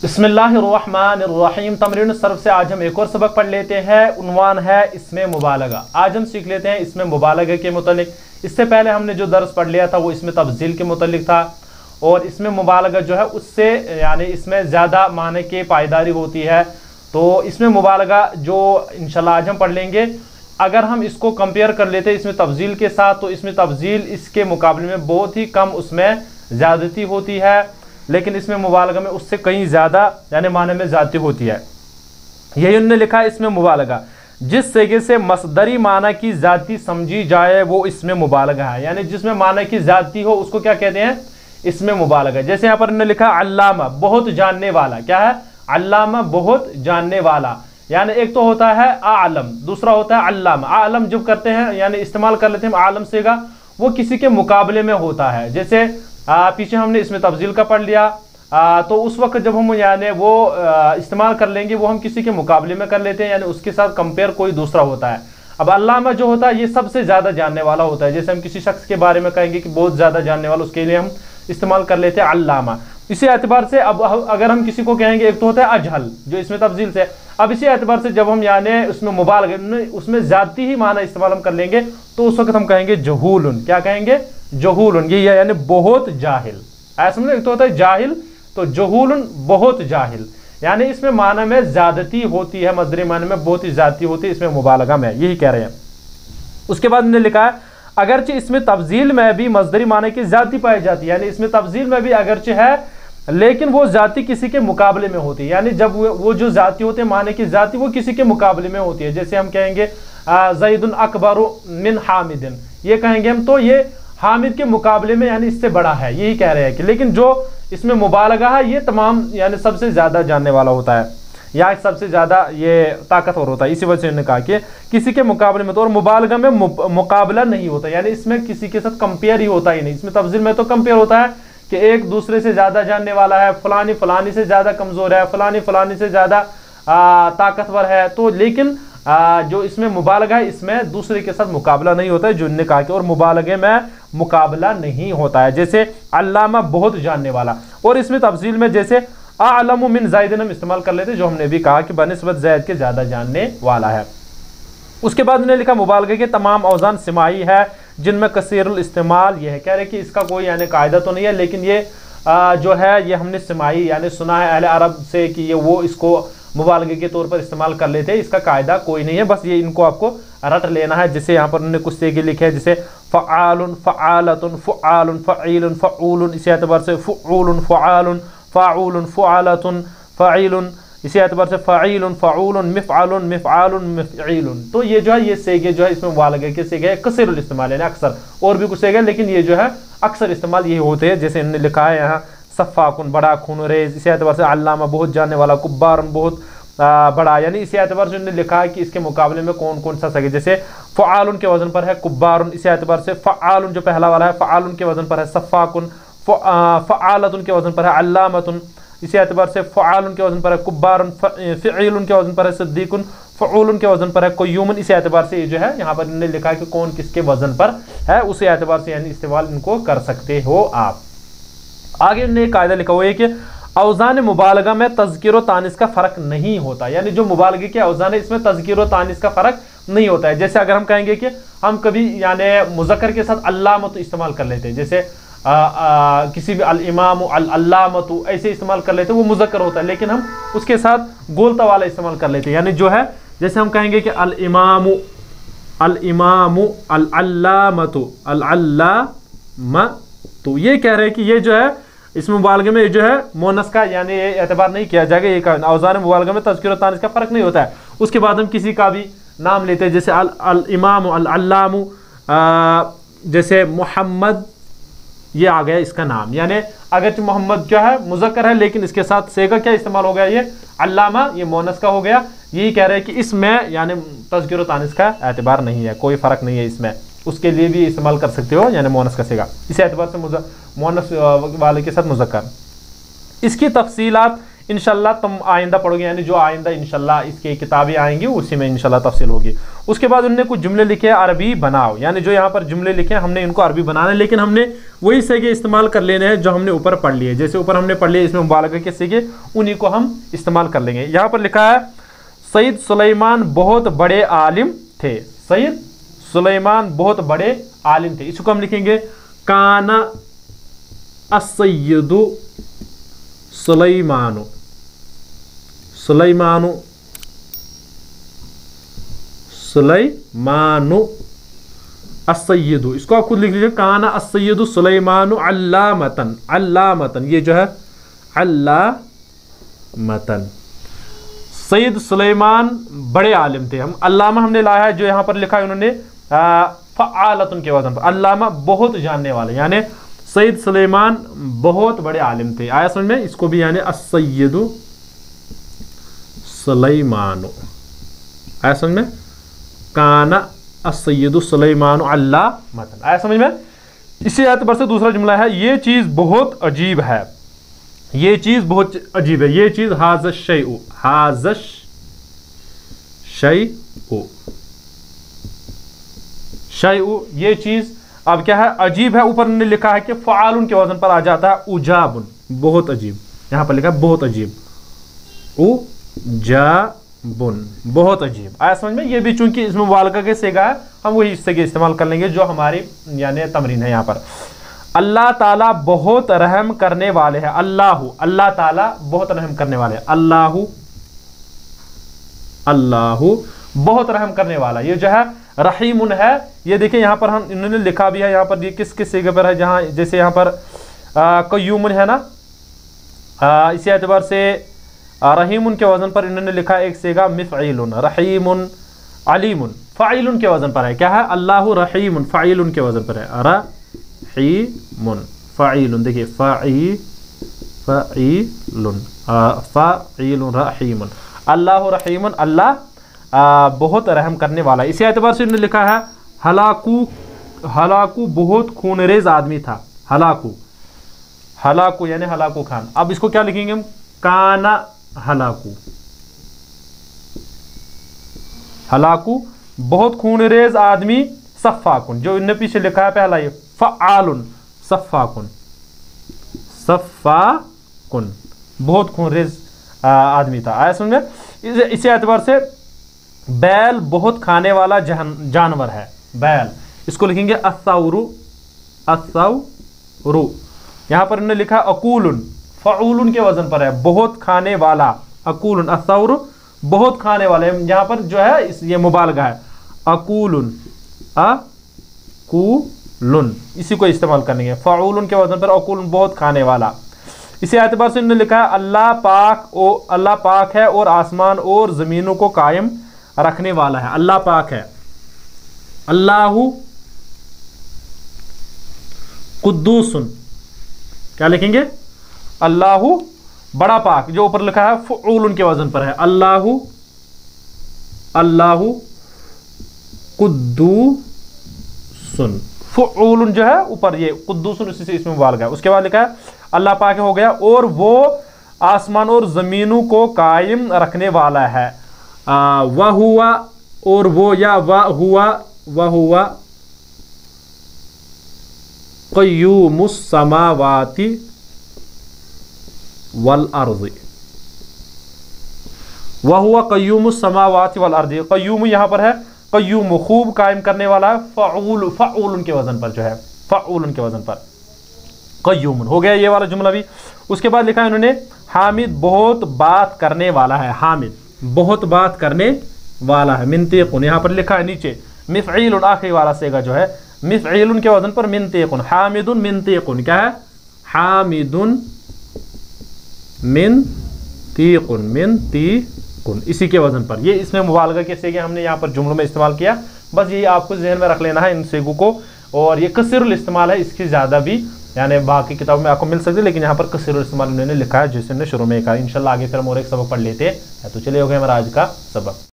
बिस्मिल्लाहिर्रहमानिर्रहीम। तमरीन सर्फ से आज हम एक और सबक पढ़ लेते हैं। उन्वान है इसमें मुबालगा। आज हम सीख लेते हैं इसमें मुबालगा के मुतालिक। इससे पहले हमने जो दर्स पढ़ लिया था वो इसमें तफजील के मुतालिक था, और इसमें मुबालगा जो है उससे यानी इसमें ज़्यादा माने की पायदारी होती है। तो इसमें मुबालगा जो इंशाल्लाह आज हम पढ़ लेंगे, अगर हम इसको कंपेयर कर लेते हैं इसमें तफजील के साथ, तो इसमें तफजील इसके मुकाबले में बहुत ही कम उसमें ज़्यादती होती है, लेकिन इसमें मुबालगा में उससे कहीं ज़्यादा यानी माने में ज़्यादती होती है। यही उन्होंने लिखा है इसमें मुबालगा जिस सेगे से मसदरी माना की ज़्यादती समझी जाए वो इसमें मुबालगा है। यानी जिसमें माना की ज़्यादती हो उसको क्या कहते हैं, इसमें मुबालगा। जैसे यहाँ पर इन्होंने लिखा अल्लामा बहुत जानने वाला, क्या है अल्लामा बहुत जानने वाला। यानी एक तो होता है आलम, दूसरा होता है अल्लामा। आलम जब करते हैं यानी इस्तेमाल कर लेते हैं आलम सेगा, वो किसी के मुकाबले में होता है। जैसे पीछे हमने इसमें तफजील का पढ़ लिया, तो उस वक्त जब हम यानी वो इस्तेमाल कर लेंगे वो हम किसी के मुकाबले में कर लेते हैं, यानी उसके साथ कंपेयर कोई दूसरा होता है। अब अल्लामा जो होता है ये सबसे ज़्यादा जानने वाला होता है। जैसे हम किसी शख्स के बारे में कहेंगे कि बहुत ज़्यादा जानने वाला, उसके लिए हम इस्तेमाल कर लेते हैं अल्लामा। इसी एतबार से अब अगर हम किसी को कहेंगे, एक तो होता है अजहल जो इसमें तफजील से, अब इसी एतबार से जब हम यानी उसमें मुबालगा उसमें ज़्यादती ही माना इस्तेमाल हम कर लेंगे तो उस वक्त हम कहेंगे जहूलन। क्या कहेंगे, जहूलन। ये यानी बहुत जाहिल। ऐसा मतलब एक तो होता है जाहिल, तो जहूलन बहुत जाहिल। यानी इसमें माना में ज़्यादती होती है, मजदरी माने में बहुत ही ज़्यादती होती है इसमें मुबालगा में, यही कह रहे हैं। उसके बाद इन्होंने लिखा है अगरचे इसमें तफजील में भी मजदरी माने की ज़्यादती पाई जाती है। यानी इसमें तफजील में भी अगरचे है लेकिन वो ज़ाती किसी के मुकाबले में होती है। यानी जब वो जो ज़ाती होते हैं माने की ज़ाती वो किसी के मुकाबले में होती है। जैसे हम कहेंगे ज़ैदुन अकबरु मिन हामिदिन, ये कहेंगे हम तो ये हामिद के मुकाबले में यानी इससे बड़ा है, यही कह रहे हैं कि। लेकिन जो इसमें मुबालगा है ये तमाम यानी सबसे ज़्यादा जानने वाला होता है या सबसे ज़्यादा ये ताकतवर होता है। इसी वजह से उन्होंने कहा कि किसी के मुकाबले में। तो और मुबालगा में मुकाबला नहीं होता, यानी इसमें किसी के साथ कंपेयर ही होता ही नहीं। इसमें तफजील में तो कंपेयर होता है कि एक दूसरे से ज़्यादा जानने वाला है, फलानी फलानी से ज़्यादा कमज़ोर है, फलानी फलानी से ज़्यादा ताकतवर है। तो लेकिन जो इसमें मुबालगा है इसमें दूसरे के साथ मुकाबला नहीं होता है, जो उन्होंने कहा कि और मुबालगे में मुकाबला नहीं होता है। जैसे अल्लामा बहुत जानने वाला, और इसमें तफसील में जैसे आलम मिन ज़ैदिन हम इस्तेमाल कर लेते हैं, जो हमने भी कहा कि बनिस्बत ज़ैद के ज़्यादा जानने वाला है। उसके बाद उन्होंने लिखा मुबालगे के तमाम औज़ान सिमाई है जिनमें कसीरुल इस्तेमाल। ये है कह रहे कि इसका कोई यानी कायदा तो नहीं है, लेकिन ये जो है ये हमने सिमाई यानी सुना है अहले अरब से कि ये वो इसको मुबालगे के तौर पर इस्तेमाल कर लेते हैं। इसका कायदा कोई नहीं है, बस ये इनको आपको रट लेना है। जैसे यहाँ पर उन्होंने कुछ सेगे लिखे हैं, जैसे फ़आलुन फ़आलतुन फ़आलुन फ़ईलुन फ़ऊलुन, इसी एतबार से फ़ुऊलुन फ़आलुन फ़ाउलुन फ़आलतुन फ़ईलुन, इसी एतबार से फ़ईलुन फ़ऊलुन मिफ़आलुन मिफ़आलुन मिफ़ईलुन। तो ये जो है ये सेगे जो है इसमें मुबालगे के सेगे है कसीरुल इस्तेमाल, यानी अक्सर। और भी कुछ सेगे लेकिन ये जो है अक्सर इस्तेमाल यही होते हैं। जैसे इन्होंने लिखा है यहाँ सफ़ाकुन बड़ा खून रेज, इसी एतबार से अल्लामा बहुत जानने वाला, कुब्बारुन बहुत बड़ा। यानी इसी एतबार से उन्होंने लिखा है कि इसके मुकाबले में कौन कौन सा सगे। जैसे फ़आलुन के वजन पर है कुब्बारुन, इसी एतबार से फ़आलुन जो पहला वाला है फ़आलुन के वजन पर है सफ़ाकुन, फ़आलतुन के वजन पर है अल्लामतुन, इसी एतबार से फ़आलुन के वजन पर है कुब्बारुन, फ़ईलुन के वजन पर है सिद्दीकुन, फ़ऊलुन के वजन पर है क़य्यूमुन। इसी एतबार से ये जो है यहाँ पर इन्होंने लिखा है कि कौन किसके वजन पर है, उसी एतबार से यानी इस्तेमाल इनको कर सकते हो आप। आगे उन्होंने एक कायदा लिखा हुआ है कि औज़ान मुबालगा में तज़कीर व तानिस का फ़र्क नहीं होता। यानी जो मुबालगे के औज़ान है इसमें तज़कीर व तानिस का फ़र्क नहीं होता है। जैसे अगर हम कहेंगे कि हम कभी यानी मुज़क्कर के साथ अल्लामतु इस्तेमाल कर लेते हैं, जैसे किसी भी अल इमामु अल अल्लामतु ऐसे इस्तेमाल कर लेते हैं, वो मुज़क्कर होता है, लेकिन हम उसके साथ गोलता वाला इस्तेमाल कर लेते हैं। यानी जो है जैसे हम कहेंगे कि अल इमामु अल अल्लामतु अल अल्लामतु, ये कह रहे हैं कि ये जो है इसमें मुबालगे में जो है मोनस का यानी एतबार नहीं किया जाएगा। ये औज़ान मुबालगा में तज़कीर व तानिस का फ़र्क नहीं होता है। उसके बाद हम किसी का भी नाम लेते हैं, जैसे अल इमाम अल अल्लामु, जैसे मोहम्मद ये आ गया इसका नाम। यानी अगर मोहम्मद जो है मुज़क्कर है लेकिन इसके साथ सेगा क्या इस्तेमाल हो गया, ये अल्लामा, ये मोनस का हो गया। यही कह रहे हैं कि इसमें यानी तज़कीर व तानिस का एतबार नहीं है, कोई फ़र्क नहीं है इसमें, उसके लिए भी इस्तेमाल कर सकते हो यानी मोनस का सेगा। इस एतबार से मोनस वाले के साथ मुज़क्कर। इसकी तफसीलात इंशाल्लाह तुम आइंदा पढ़ोगे, यानी जो आइंदा इंशाल्लाह इसकी किताबें आएंगी उसी में इंशाल्लाह तफसील होगी। उसके बाद उन्होंने कुछ जुमले लिखे अरबी बनाओ, यानी जो यहाँ पर जुमले लिखे हमने इनको अरबी बनाना है, लेकिन हमने वही सीगे इस्तेमाल कर लेने हैं जो हमने ऊपर पढ़ लिए। जैसे ऊपर हमने पढ़ लिए इसमें मुबालगा के सीगे, उन्हीं को हम इस्तेमाल कर लेंगे। यहाँ पर लिखा है सैयद सुलेमान बहुत बड़े आलिम थे। सैयद सुलेमान बहुत बड़े आलिम थे, इसको हम लिखेंगे काना अस्सय्यदु सुलेमानु। सुलेमानु सुलेमानु अस्सय्यदु, इसको आप खुद लिख लीजिए काना अस्सय्यदु सुलेमानु अल्लामतन। अल्लामतन ये जो है अल्लामतन। सैयद सुलेमान बड़े आलिम थे। हम अल्लामा हमने लाया है, जो यहाँ पर लिखा है उन्होंने फ़आलतुन के वजन पर, अल्लामा बहुत जानने वाले, यानी सैयद सुलेमान बहुत बड़े आलिम थे। आया समझ में? इसको भी यानी अस्सय्यदु सुलेमानु, आया समझ में? काना अस्सय्यदु सुलेमानु अल्लामतन, आया समझ में? इसी एतबार से दूसरा जुमला है ये चीज बहुत अजीब है। ये चीज बहुत अजीब है, ये चीज हाज़ा शैउ, हाज़ा शैउ, शैउ ये चीज अब क्या है अजीब है। ऊपर ने लिखा है कि फ़आलुन के वजन पर आ जाता है उजाबुन, बहुत अजीब। यहां पर लिखा है बहुत अजीब, उजाबुन बहुत अजीब। आया समझ में? ये भी चूंकि इसमें मुबालगा के सेगा है, हम वही इससे इस्तेमाल कर लेंगे जो हमारी यानी तमरीन है। यहाँ पर अल्लाह ताला बहुत रहम करने वाले हैं। अल्लाहु, अल्लाह ताला बहुत रहम करने वाले हैं। अल्लाहु, अल्लाहु बहुत रहम करने वाला, ये जो है रहीमुन है। ये देखिए यहाँ पर हम इन्होंने लिखा भी है, यहाँ पर ये किस किस सीगे पर है, जहाँ जैसे यहाँ पर कय्यूमुन है ना, इसी एतबार से रहीमुन के वजन पर इन्होंने लिखा एक सीगा मिफ़ईलुन, रहीमुन अलीमुन फ़ाइलुन के वजन पर है। क्या है? अल्लाहु रहीमुन फ़ाइलुन के वजन पर है, रहीमुन फ़ाइलुन। देखिए फ़ाइलुन रहीमुन, अल्लाहु रहीमुन अल्लाह बहुत रहम करने वाला। इसी एतबार से इन्होंने लिखा है हलाकू, हलाकू बहुत खूनरेज आदमी था। हलाकू, हलाकू यानी हलाकू खान। अब इसको क्या लिखेंगे हम? काना हलाकू, हलाकू बहुत खूनरेज आदमी। सफ़ाकुन जो इन्हें पीछे लिखा है पहला ये फ़आलुन, सफ़ाकुन, सफ़ाकुन बहुत खूनरेज आदमी था। आया समझ में? इसी एतबार से बैल बहुत खाने वाला जानवर है। बैल, इसको लिखेंगे अस्साउरु, अस्साउरु। यहां पर इन्होंने लिखा अकूलुन, फ़अूलुन के वजन पर है, बहुत खाने वाला। अकूलुन अस्साउरु बहुत खाने वाले, यहां पर जो है ये मुबालगा है। अकूलुन, अकूलुन इसी को इस्तेमाल करेंगे। फ़अूलुन के वजन पर अकूलुन बहुत खाने वाला। इसी एतबार से इन्होंने लिखा है अल्लाह पाक, अल्लाह पाक है और आसमान और ज़मीनों को कायम रखने वाला है। अल्लाह पाक है। अल्लाहु कुद्दूसुन, क्या लिखेंगे? अल्लाहु बड़ा पाक, जो ऊपर लिखा है फ़अूलुन के वजन पर है। अल्लाहु, अल्लाहु कुद्दूसुन, फ़अूलुन जो है ऊपर ये कुद्दूसुन उसी से इसमें मुबालगा है। उसके बाद लिखा है अल्लाह पाक हो गया और वो आसमान और ज़मीनों को कायम रखने वाला है। वह हुआ और वो, या वह हुआ, वह हुआ क़य्यूमुस समावाति वल अर्ज़ि, वह हुआ क़य्यूमुस समावाति वल अर्ज़ि। क़य्यूम यहाँ पर है क़य्यूम खूब कायम करने वाला है। फ़अूल, फ़अूलुन के वजन पर जो है, फ़अूलुन के वजन पर क़य्यूमुन हो गया ये वाला जुमला भी। उसके बाद लिखा है इन्होंने हामिद बहुत बात करने वाला है। हामिद बहुत बात करने वाला है। मिनतीकुन यहाँ पर लिखा है नीचे मिफ़ईलुन, आखिरी वाला सेगा जो है मिफ़ईलुन के वजन पर मिनतीकुन। हामिदुन मिनतीकुन, क्या है? हामिदुन मिनतीकुन, मिनतीकुन इसी के वजन पर। ये इसमें मुबालगा के सेगे हमने यहाँ पर जुमलों में इस्तेमाल किया। बस यही आपको ज़हन में रख लेना है इन सेगों को। और ये कसीरुल इस्तेमाल है, इसकी ज़्यादा भी यानी बाकी किताबों में आपको मिल सकती है, लेकिन यहाँ पर कसीरुल इस्तेमाल उन्होंने लिखा है, जिसने शुरू में कहा। इंशाल्लाह आगे फिर हम और एक सबक पढ़ लेते हैं। तो चलिए हो गया हमारा आज का सबक।